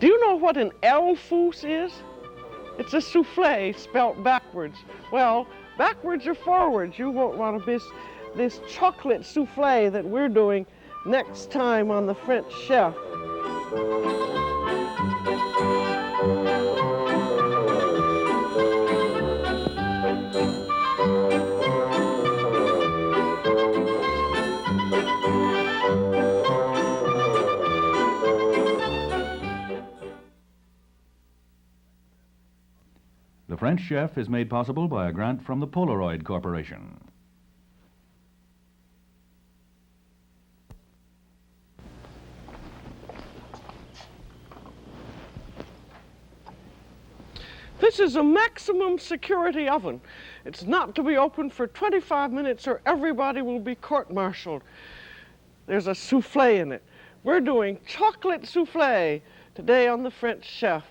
Do you know what an elfous is? It's a souffle spelt backwards. Well, backwards or forwards, you won't want to miss this chocolate souffle that we're doing next time on The French Chef. The French Chef is made possible by a grant from the Polaroid Corporation. This is a maximum security oven. It's not to be opened for 25 minutes or everybody will be court-martialed. There's a souffle in it. We're doing chocolate souffle today on The French Chef.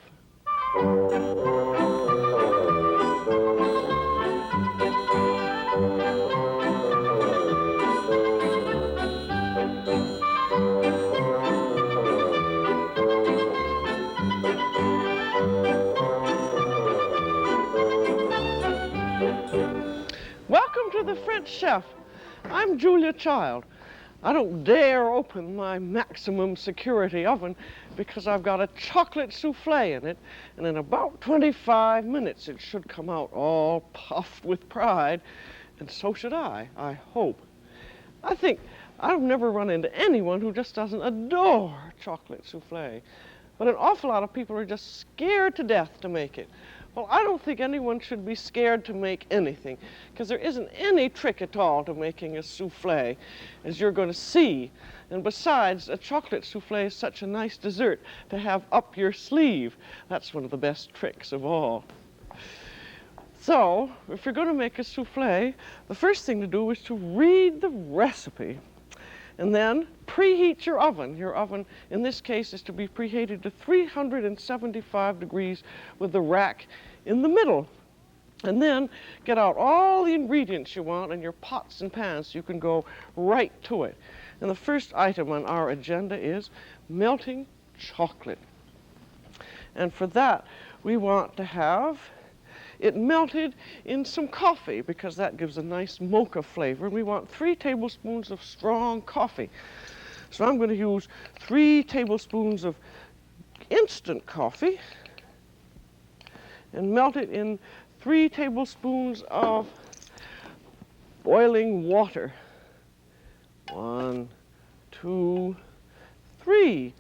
Welcome to The French Chef. I'm Julia Child. I don't dare open my maximum security oven because I've got a chocolate souffle in it, and in about 25 minutes it should come out all puffed with pride, and so should I hope. I think I've never run into anyone who just doesn't adore chocolate souffle, but an awful lot of people are just scared to death to make it. Well, I don't think anyone should be scared to make anything, because there isn't any trick at all to making a souffle, as you're going to see. And besides, a chocolate souffle is such a nice dessert to have up your sleeve. That's one of the best tricks of all. So, if you're going to make a souffle, the first thing to do is to read the recipe. And then preheat your oven. Your oven, in this case, is to be preheated to 375 degrees with the rack in the middle. And then get out all the ingredients you want in your pots and pans so you can go right to it. And the first item on our agenda is melting chocolate. And for that, we want to have it melted in some coffee, because that gives a nice mocha flavor. We want 3 tablespoons of strong coffee. So I'm going to use 3 tablespoons of instant coffee and melt it in 3 tablespoons of boiling water. 1, 2, 3.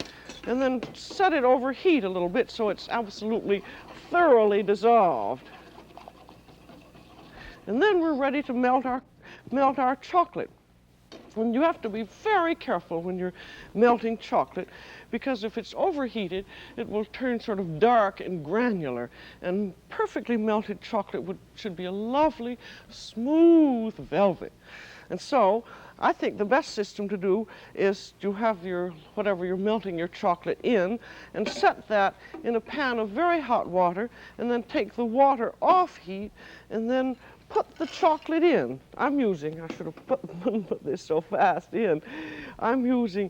And then set it over heat a little bit so it's absolutely thoroughly dissolved. And then we're ready to melt our chocolate. And you have to be very careful when you're melting chocolate, because if it's overheated, it will turn sort of dark and granular. And perfectly melted chocolate should be a lovely, smooth velvet. And so I think the best system to do is to have whatever you're melting your chocolate in, and set that in a pan of very hot water, and then take the water off heat, and then put the chocolate in. I should have put this so fast in. I'm using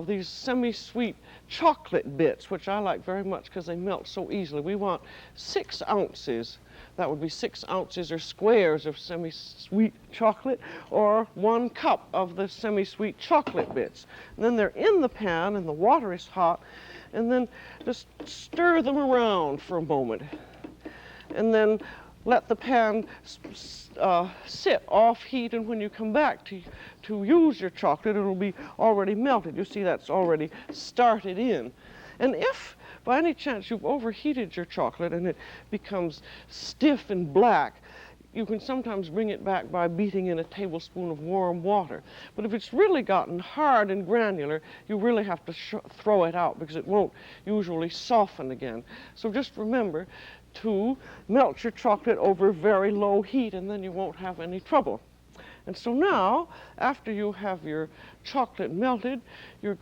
these semi-sweet chocolate bits, which I like very much because they melt so easily. We want 6 ounces. That would be 6 ounces or squares of semi-sweet chocolate, or 1 cup of the semi-sweet chocolate bits. And then they're in the pan and the water is hot, and then just stir them around for a moment. And then let the pan sit off heat, and when you come back to use your chocolate, it'll be already melted. You see that's already started in. And if by any chance you've overheated your chocolate and it becomes stiff and black, you can sometimes bring it back by beating in a tablespoon of warm water. But if it's really gotten hard and granular, you really have to throw it out, because it won't usually soften again. So just remember to melt your chocolate over very low heat, and then you won't have any trouble. And so now, after you have your chocolate melted, you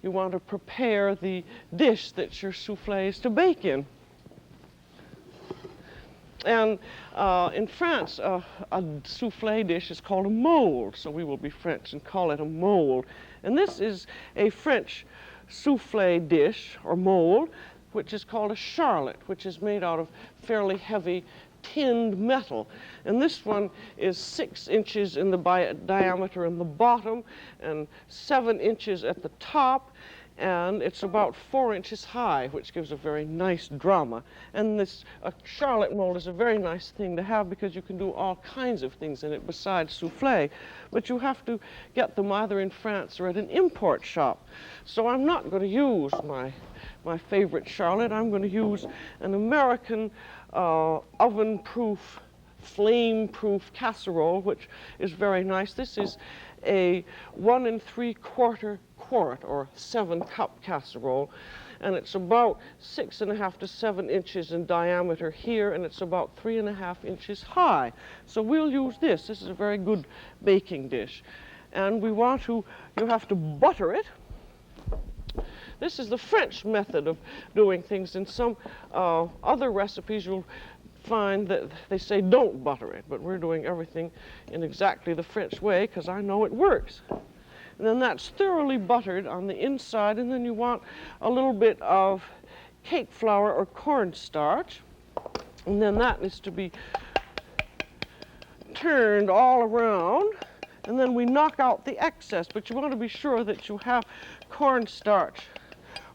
want to prepare the dish that your souffle is to bake in. And in France, a souffle dish is called a mold, so we will be French and call it a mold. And this is a French souffle dish or mold, which is called a charlotte, which is made out of fairly heavy tinned metal. And this one is 6 inches in the diameter in the bottom and 7 inches at the top, and it's about 4 inches high, which gives a very nice drama. And this charlotte mold is a very nice thing to have because you can do all kinds of things in it besides souffle, but you have to get them either in France or at an import shop. So I'm not going to use my favorite charlotte. I'm going to use an American oven-proof, flame-proof casserole, which is very nice. This is a 1 3/4 quart or 7-cup casserole, and it's about 6.5 to 7 inches in diameter here, and it's about 3.5 inches high. So we'll use this. This is a very good baking dish. And you have to butter it. This is the French method of doing things. In some other recipes, you'll find that they say don't butter it, but we're doing everything in exactly the French way because I know it works. And then that's thoroughly buttered on the inside, and then you want a little bit of cake flour or cornstarch, and then that is to be turned all around, and then we knock out the excess, but you want to be sure that you have cornstarch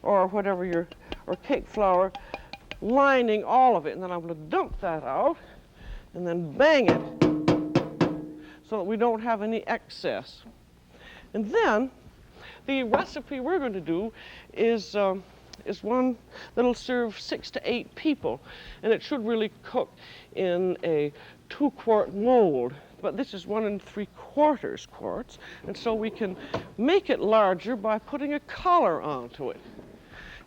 or whatever or cake flour lining all of it. And then I'm going to dump that out and then bang it so that we don't have any excess. And then the recipe we're going to do is one that'll serve 6 to 8 people, and it should really cook in a 2-quart mold. But this is 1 3/4 quarts, and so we can make it larger by putting a collar onto it.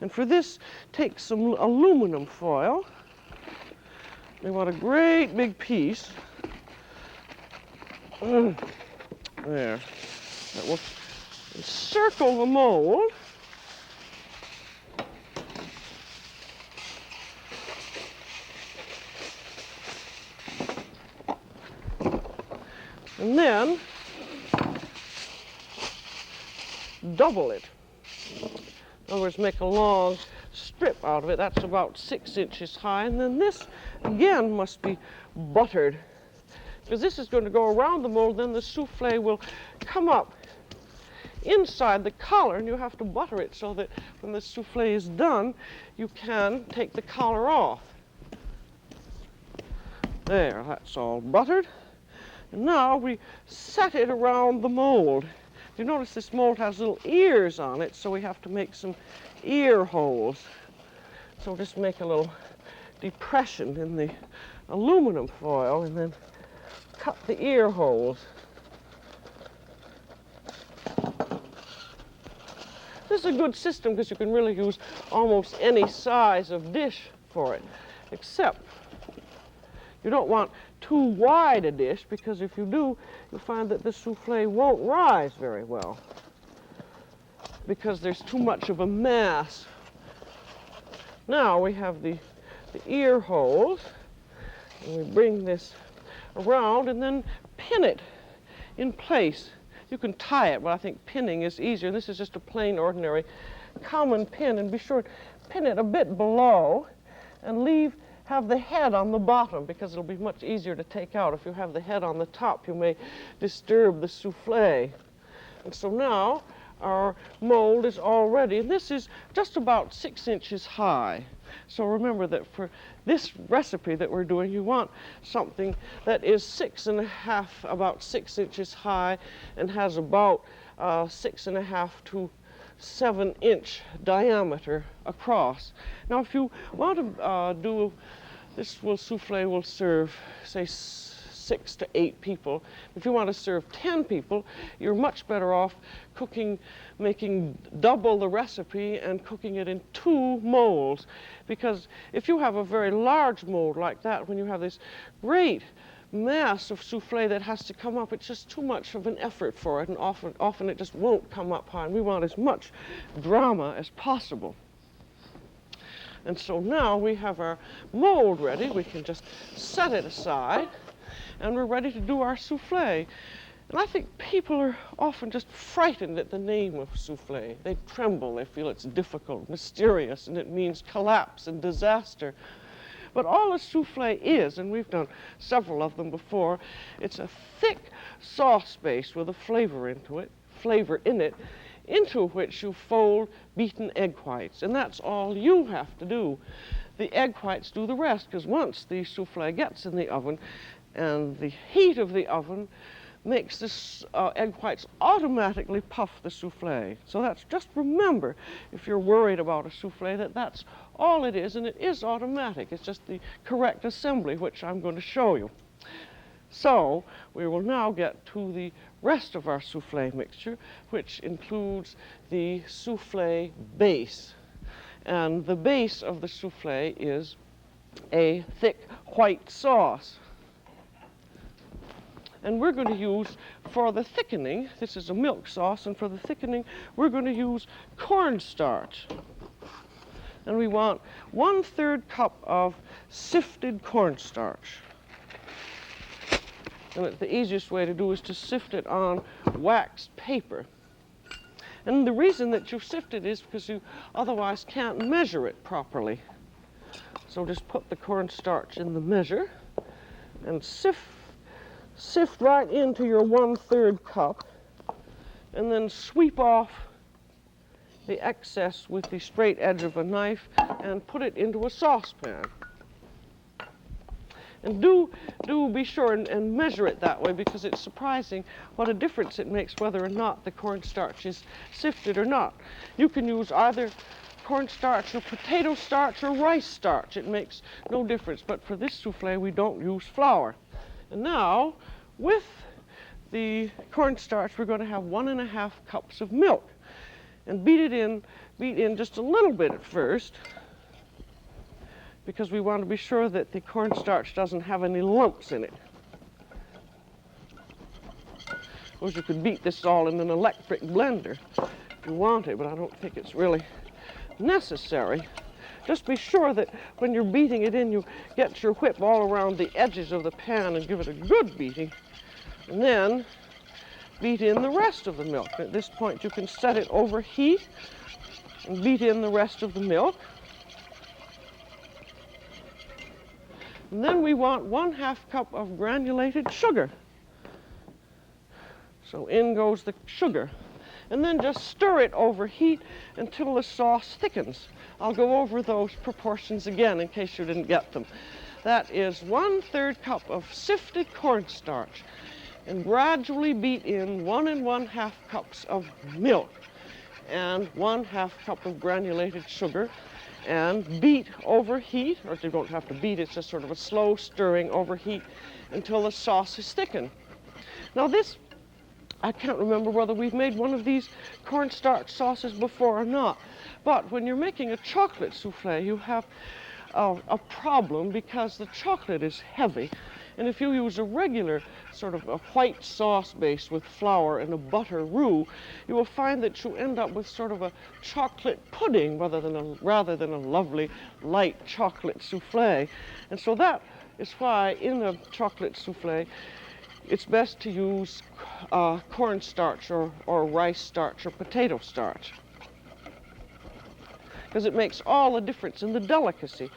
And for this, take some aluminum foil. We want a great big piece. There. That will encircle the mold. And then double it. In other words, make a long strip out of it. That's about 6 inches high. And then this, again, must be buttered, because this is going to go around the mold. Then the souffle will come up inside the collar, and you have to butter it so that when the souffle is done, you can take the collar off. There, that's all buttered. And now we set it around the mold. You notice this mold has little ears on it, so we have to make some ear holes. So just make a little depression in the aluminum foil and then cut the ear holes. This is a good system because you can really use almost any size of dish for it, except you don't want too wide a dish, because if you do, you'll find that the souffle won't rise very well because there's too much of a mass. Now we have the ear holes, and we bring this around and then pin it in place. You can tie it, but I think pinning is easier. This is just a plain, ordinary, common pin, and be sure to pin it a bit below and have the head on the bottom, because it'll be much easier to take out. If you have the head on the top, you may disturb the souffle. And so now our mold is all ready, and this is just about 6 inches high. So remember that for this recipe that we're doing, you want something that is about 6 inches high and has about 6.5 to 7-inch diameter across. Now, if you want to souffle will serve, say, 6 to 8 people. If you want to serve 10 people, you're much better off making double the recipe and cooking it in 2 molds. Because if you have a very large mold like that, when you have this great mass of souffle that has to come up, it's just too much of an effort for it, and often it just won't come up high. And we want as much drama as possible. And so now we have our mold ready. We can just set it aside, and we're ready to do our souffle. And I think people are often just frightened at the name of souffle. They tremble, they feel it's difficult, mysterious, and it means collapse and disaster. But all a souffle is, and we've done several of them before, it's a thick sauce base with a flavor in it, into which you fold beaten egg whites. And that's all you have to do. The egg whites do the rest, because once the souffle gets in the oven, and the heat of the oven makes this egg whites automatically puff the souffle. So that's, just remember, if you're worried about a souffle, that that's all it is, and it is automatic. It's just the correct assembly, which I'm going to show you. So we will now get to the rest of our souffle mixture, which includes the souffle base. And the base of the souffle is a thick white sauce. And we're going to use, for the thickening, this is a milk sauce, and for the thickening, we're going to use cornstarch. And we want 1/3 cup of sifted cornstarch. And the easiest way to do is to sift it on waxed paper. And the reason that you sift it is because you otherwise can't measure it properly. So just put the cornstarch in the measure and sift right into your 1/3 cup, and then sweep off the excess with the straight edge of a knife and put it into a saucepan. And do be sure and measure it that way, because it's surprising what a difference it makes whether or not the cornstarch is sifted or not. You can use either cornstarch or potato starch or rice starch. It makes no difference, but for this souffle we don't use flour. And now, with the cornstarch, we're going to have 1½ cups of milk. And beat in just a little bit at first, because we want to be sure that the cornstarch doesn't have any lumps in it. Of course, you could beat this all in an electric blender if you wanted, but I don't think it's really necessary. Just be sure that when you're beating it in, you get your whip all around the edges of the pan and give it a good beating. And then beat in the rest of the milk. At this point, you can set it over heat and beat in the rest of the milk. And then we want 1/2 cup of granulated sugar. So in goes the sugar. And then just stir it over heat until the sauce thickens. I'll go over those proportions again in case you didn't get them. That is 1/3 cup of sifted cornstarch, and gradually beat in 1 1/2 cups of milk and 1/2 cup of granulated sugar, and beat over heat, or you don't have to beat, it's just sort of a slow stirring over heat until the sauce is thickened. Now this, I can't remember whether we've made one of these cornstarch sauces before or not, but when you're making a chocolate souffle, you have a problem because the chocolate is heavy. And if you use a regular sort of a white sauce base with flour and a butter roux, you will find that you end up with sort of a chocolate pudding rather than a lovely light chocolate souffle. And so that is why in a chocolate souffle, it's best to use cornstarch or rice starch or potato starch, because it makes all the difference in the delicacy.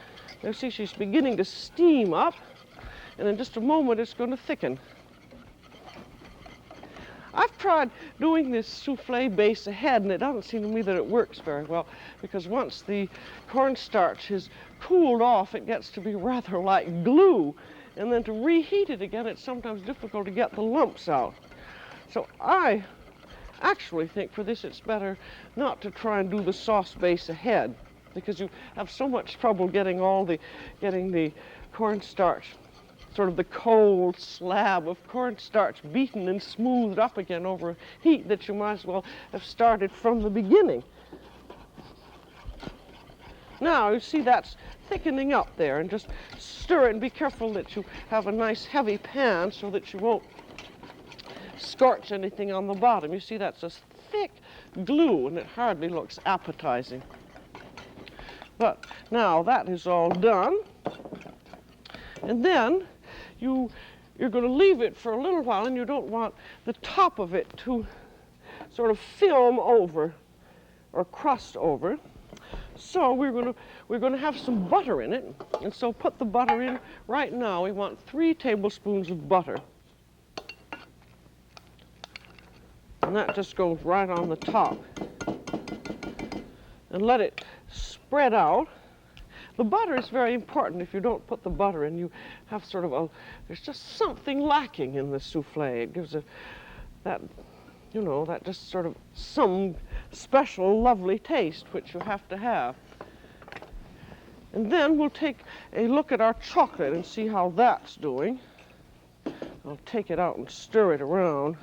Now see, she's beginning to steam up, and in just a moment it's going to thicken. I've tried doing this souffle base ahead, and it doesn't seem to me that it works very well, because once the cornstarch is cooled off, it gets to be rather like glue, and then to reheat it again, it's sometimes difficult to get the lumps out. So I actually think for this it's better not to try and do the sauce base ahead, because you have so much trouble getting the cornstarch, sort of the cold slab of cornstarch, beaten and smoothed up again over heat, that you might as well have started from the beginning. Now you see that's thickening up there, and just stir it and be careful that you have a nice heavy pan so that you won't scorch anything on the bottom. You see that's a thick glue, and it hardly looks appetizing. But now that is all done, and then you you're going to leave it for a little while, and you don't want the top of it to sort of film over or crust over. So we're going to have some butter in it, and so put the butter in right now. We want 3 tablespoons of butter. And that just goes right on the top. And let it spread out. The butter is very important. If you don't put the butter in, you have sort of there's just something lacking in the souffle. It gives that just sort of some special lovely taste which you have to have. And then we'll take a look at our chocolate and see how that's doing. I'll take it out and stir it around.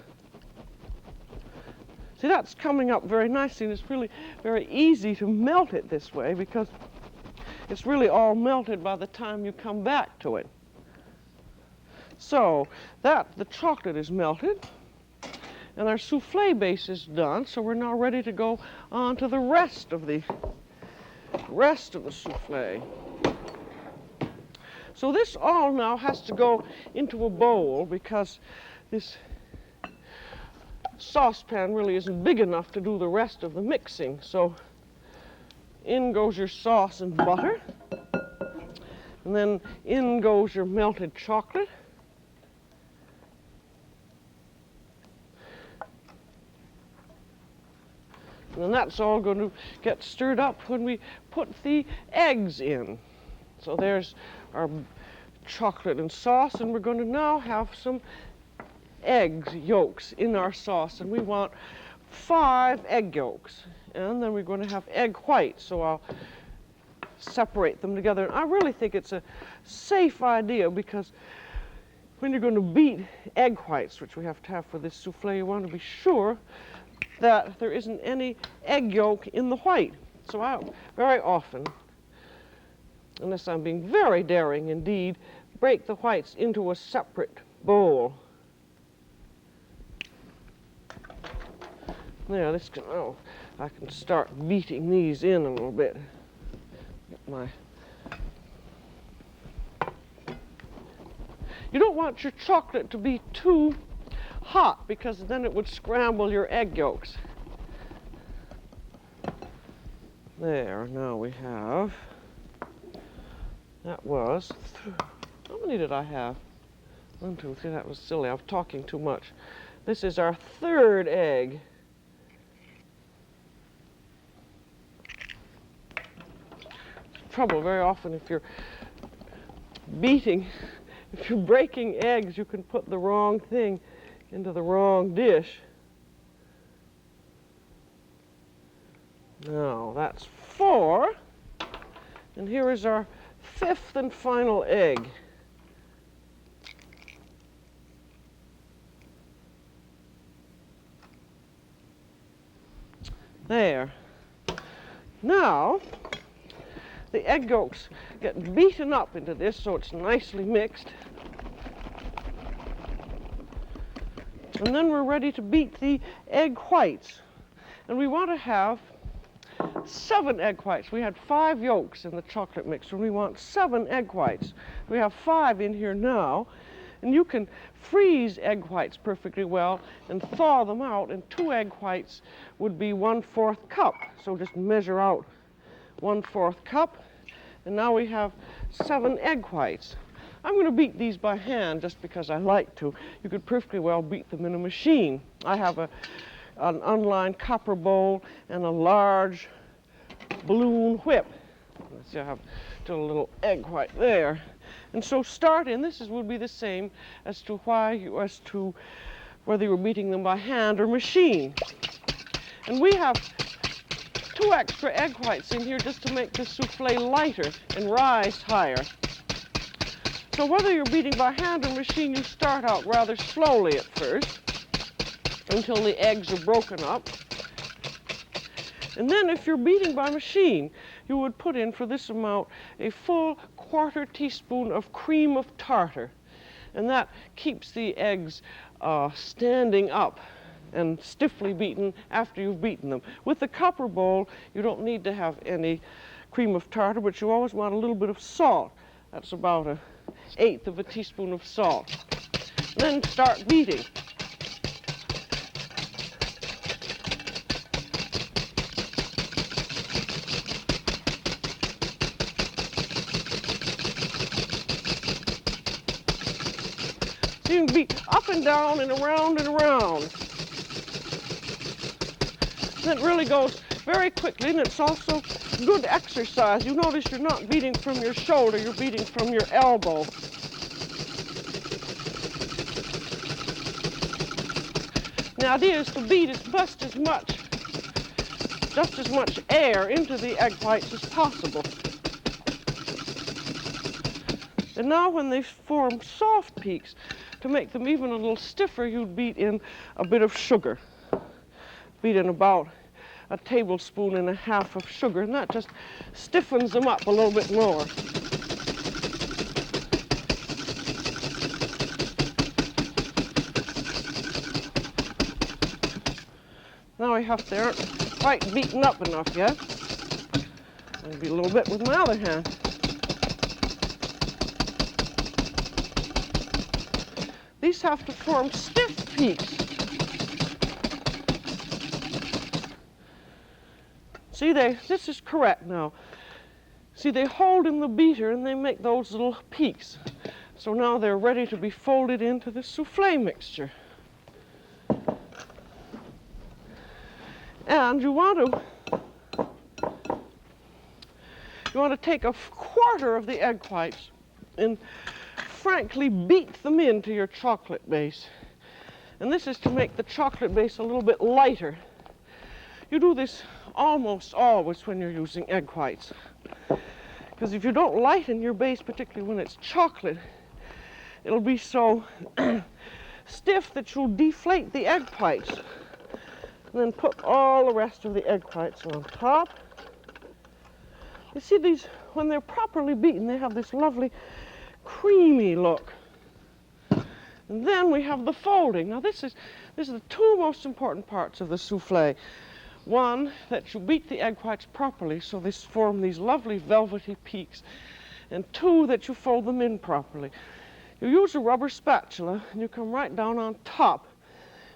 See, that's coming up very nicely, and it's really very easy to melt it this way because it's really all melted by the time you come back to it. So the chocolate is melted, and our souffle base is done, so we're now ready to go on to the rest of the souffle. So this all now has to go into a bowl because this saucepan really isn't big enough to do the rest of the mixing. So in goes your sauce and butter, and then in goes your melted chocolate. And then that's all going to get stirred up when we put the eggs in. So there's our chocolate and sauce, and we're going to now have some eggs yolks in our sauce, and we want 5 egg yolks. And then we're going to have egg whites, so I'll separate them together. And I really think it's a safe idea because when you're going to beat egg whites, which we have to have for this souffle, you want to be sure that there isn't any egg yolk in the white. So I very often, unless I'm being very daring indeed, break the whites into a separate bowl. There, I can start beating these in a little bit. You don't want your chocolate to be too hot because then it would scramble your egg yolks. There, now we have, that was, how many did I have? 1, 2, 3, that was silly, I was talking too much. This is our 3rd egg. Trouble very often if you're breaking eggs, you can put the wrong thing into the wrong dish. Now that's 4, and here is our 5th and final egg. There. Now the egg yolks get beaten up into this so it's nicely mixed. And then we're ready to beat the egg whites. And we want to have 7 egg whites. We had 5 yolks in the chocolate mixture, and we want 7 egg whites. We have 5 in here now. And you can freeze egg whites perfectly well and thaw them out, and 2 egg whites would be 1/4 cup. So just measure out 1/4 cup, and now we have 7 egg whites. I'm going to beat these by hand just because I like to. You could perfectly well beat them in a machine. I have an unlined copper bowl and a large balloon whip. Let's see, I have still a little egg white there. And so this would be the same as to whether you were beating them by hand or machine. And we have 2 extra egg whites in here just to make the souffle lighter and rise higher. So whether you're beating by hand or machine, you start out rather slowly at first until the eggs are broken up. And then if you're beating by machine, you would put in for this amount a full 1/4 teaspoon of cream of tartar. And that keeps the eggs standing up and stiffly beaten after you've beaten them. With the copper bowl, you don't need to have any cream of tartar, but you always want a little bit of salt. That's about 1/8 of a teaspoon of salt. Then start beating. So you can beat up and down and around and around. And it really goes very quickly, and it's also good exercise. You notice you're not beating from your shoulder, you're beating from your elbow. The idea is to beat just as much air into the egg whites as possible. And now when they form soft peaks, to make them even a little stiffer, you'd beat in a bit of sugar. Beat in about a tablespoon and a half of sugar, and that just stiffens them up a little bit more. Now they aren't quite beaten up enough yet. Maybe a little bit with my other hand. These have to form stiff peaks. See, this is correct now. See, they hold in the beater and they make those little peaks. So now they're ready to be folded into the soufflé mixture. And you want to take a quarter of the egg whites and frankly beat them into your chocolate base. And this is to make the chocolate base a little bit lighter. You do this almost always when you're using egg whites. Because if you don't lighten your base, particularly when it's chocolate, it'll be so stiff that you'll deflate the egg whites. And then put all the rest of the egg whites on top. You see these, when they're properly beaten, they have this lovely creamy look. And then we have the folding. Now this is the two most important parts of the soufflé. One, that you beat the egg whites properly so they form these lovely velvety peaks. And two, that you fold them in properly. You use a rubber spatula and you come right down on top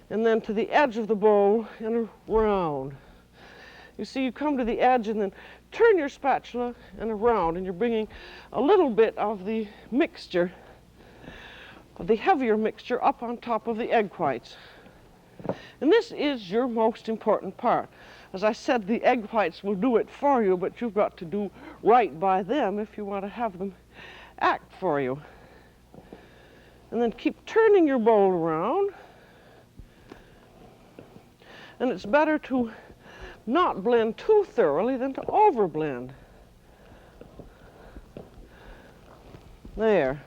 and then to the edge of the bowl and around. You see, you come to the edge and then turn your spatula and around, and you're bringing a little bit of the mixture, of the heavier mixture, up on top of the egg whites. And this is your most important part. As I said, the egg whites will do it for you, but you've got to do right by them if you want to have them act for you. And then keep turning your bowl around. And it's better to not blend too thoroughly than to overblend. There.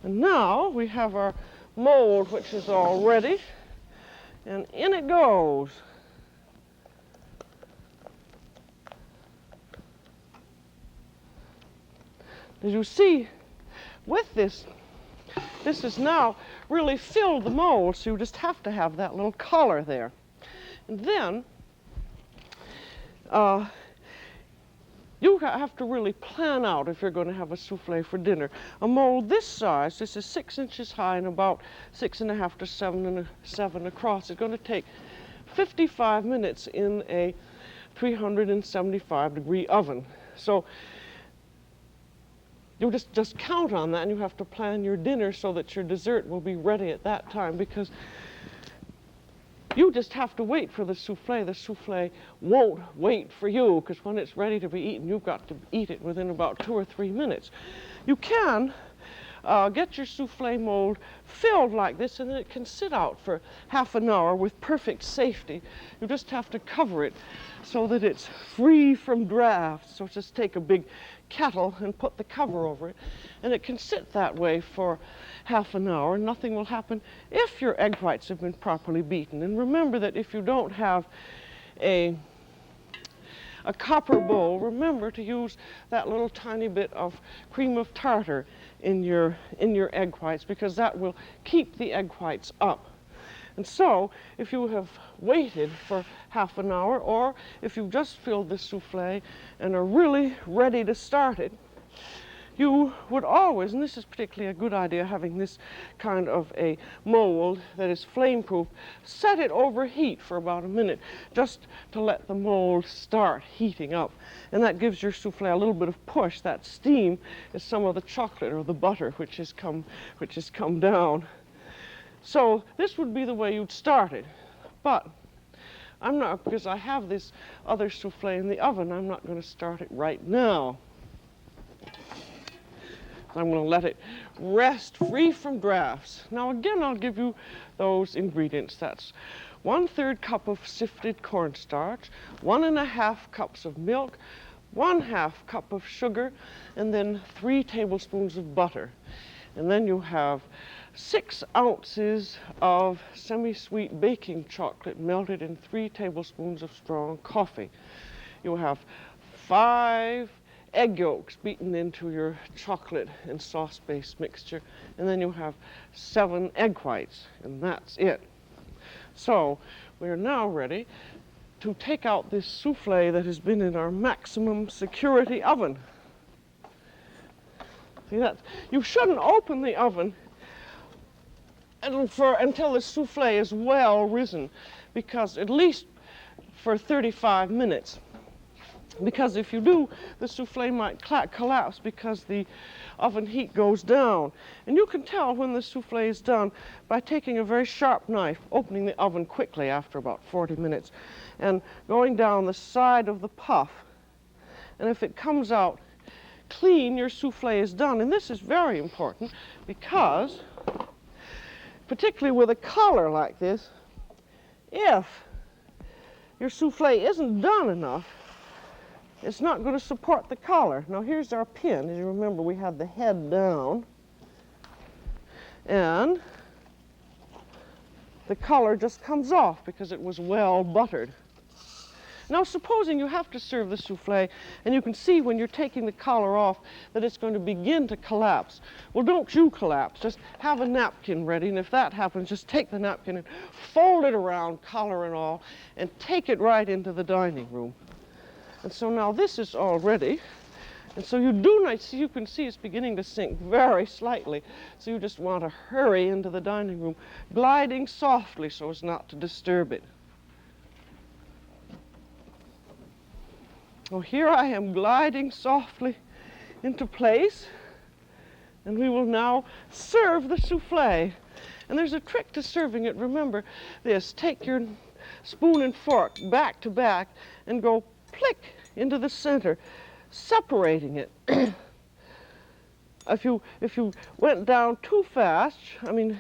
And now we have our mold, which is all ready, and in it goes. As you see, with this is now really filled the mold, so you just have to have that little color there. And then you have to really plan out if you're going to have a soufflé for dinner. A mold this size, this is 6 inches high and about 6.5 to 7 across. It's going to take 55 minutes in a 375-degree oven. So you just count on that, and you have to plan your dinner so that your dessert will be ready at that time, because you just have to wait for the soufflé. The soufflé won't wait for you, because when it's ready to be eaten, you've got to eat it within about 2 or 3 minutes. You can get your soufflé mold filled like this, and then it can sit out for half an hour with perfect safety. You just have to cover it so that it's free from drafts. So just take a big kettle and put the cover over it, and it can sit that way for half an hour. Nothing will happen if your egg whites have been properly beaten. And remember that if you don't have a copper bowl, remember to use that little tiny bit of cream of tartar in your egg whites, because that will keep the egg whites up. And so, if you have waited for half an hour, or if you've just filled the soufflé and are really ready to start it, you would always, and this is particularly a good idea, having this kind of a mold that is flame-proof, set it over heat for about a minute, just to let the mold start heating up. And that gives your souffle a little bit of push. That steam is some of the chocolate or the butter which has come down. So this would be the way you'd start it. But I'm not, because I have this other souffle in the oven, I'm not going to start it right now. I'm going to let it rest free from drafts. Now again, I'll give you those ingredients. That's 1/3 cup of sifted cornstarch, 1½ cups of milk, 1/2 cup of sugar, and then 3 tablespoons of butter. And then you have 6 ounces of semi-sweet baking chocolate melted in 3 tablespoons of strong coffee. You have 5 egg yolks beaten into your chocolate and sauce-based mixture, and then you have 7 egg whites, and that's it. So we are now ready to take out this souffle that has been in our maximum security oven. See that? You shouldn't open the oven until the souffle is well risen, because at least for 35 minutes. Because if you do, the souffle might collapse because the oven heat goes down. And you can tell when the souffle is done by taking a very sharp knife, opening the oven quickly after about 40 minutes, and going down the side of the puff. And if it comes out clean, your souffle is done. And this is very important because, particularly with a color like this, if your souffle isn't done enough, it's not going to support the collar. Now here's our pin. As you remember, we had the head down, and the collar just comes off because it was well buttered. Now supposing you have to serve the souffle, and you can see when you're taking the collar off that it's going to begin to collapse. Well, don't you collapse. Just have a napkin ready, and if that happens, just take the napkin and fold it around, collar and all, and take it right into the dining room. And so now this is all ready. And so you can see it's beginning to sink very slightly. So you just want to hurry into the dining room, gliding softly so as not to disturb it. Well, here I am gliding softly into place. And we will now serve the souffle. And there's a trick to serving it. Remember this. Take your spoon and fork back to back and go plick into the center, separating it. If you went down too fast, if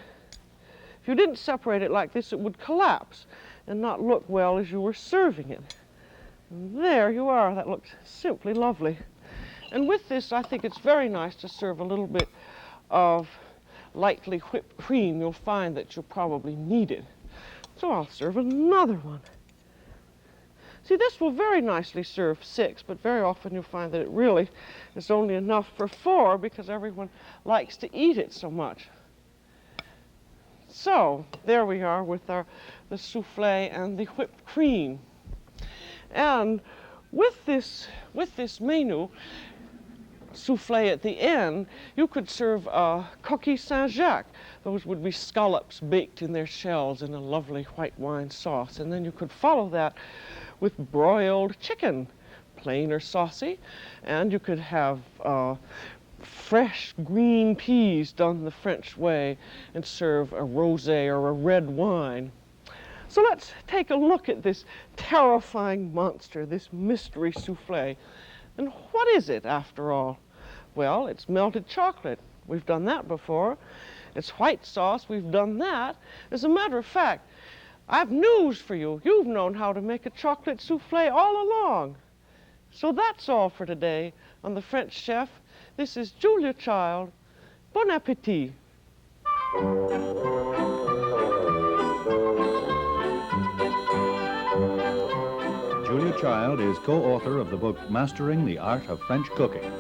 you didn't separate it like this, it would collapse and not look well as you were serving it. And there you are. That looks simply lovely. And with this, I think it's very nice to serve a little bit of lightly whipped cream. You'll find that you'll probably need it. So I'll serve another one. See, this will very nicely serve 6, but very often you'll find that it really is only enough for 4 because everyone likes to eat it so much. So there we are with the souffle and the whipped cream. And with this menu, souffle at the end, you could serve coquille Saint-Jacques. Those would be scallops baked in their shells in a lovely white wine sauce. And then you could follow that with broiled chicken, plain or saucy. And you could have fresh green peas done the French way and serve a rosé or a red wine. So let's take a look at this terrifying monster, this mystery souffle. And what is it, after all? Well, it's melted chocolate. We've done that before. It's white sauce. We've done that. As a matter of fact, I have news for you. You've known how to make a chocolate souffle all along. So that's all for today on The French Chef. This is Julia Child. Bon appétit. Julia Child is co-author of the book Mastering the Art of French Cooking.